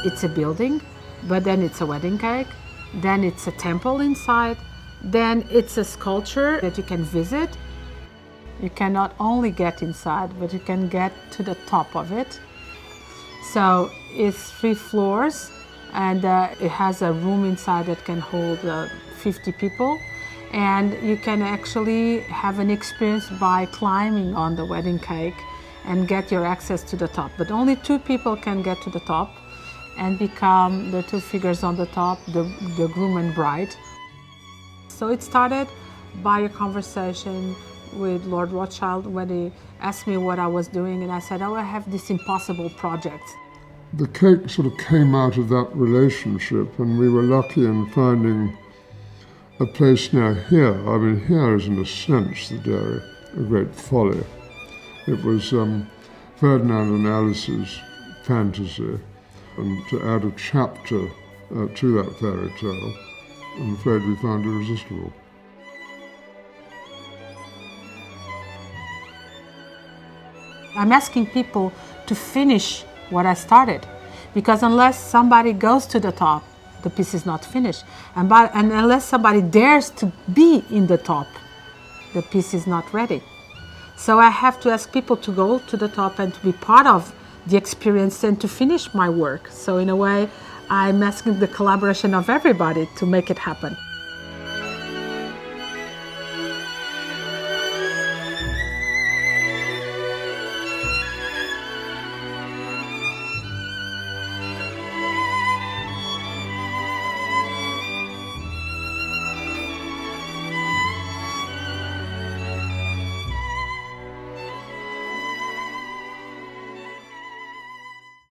It's a building, but then it's a wedding cake, then it's a temple inside, then it's a sculpture that you can visit. You can not only get inside, but you can get to the top of it. So it's 3 floors, and it has a room inside that can hold 50 people. And you can actually have an experience by climbing on the wedding cake and get your access to the top. But only 2 people can get to the top and become the 2 figures on the top, the groom and bride. So it started by a conversation with Lord Rothschild when he asked me what I was doing, and I said, oh, I have this impossible project. The cake sort of came out of that relationship, and we were lucky in finding a place near here. I mean, here is in a sense the dairy, a great folly. It was Ferdinand and Alice's fantasy, and to add a chapter to that fairy tale, I'm afraid we found irresistible. I'm asking people to finish what I started, because unless somebody goes to the top, the piece is not finished. And unless somebody dares to be in the top, the piece is not ready. So I have to ask people to go to the top and to be part of the experience and to finish my work. So in a way, I'm asking the collaboration of everybody to make it happen.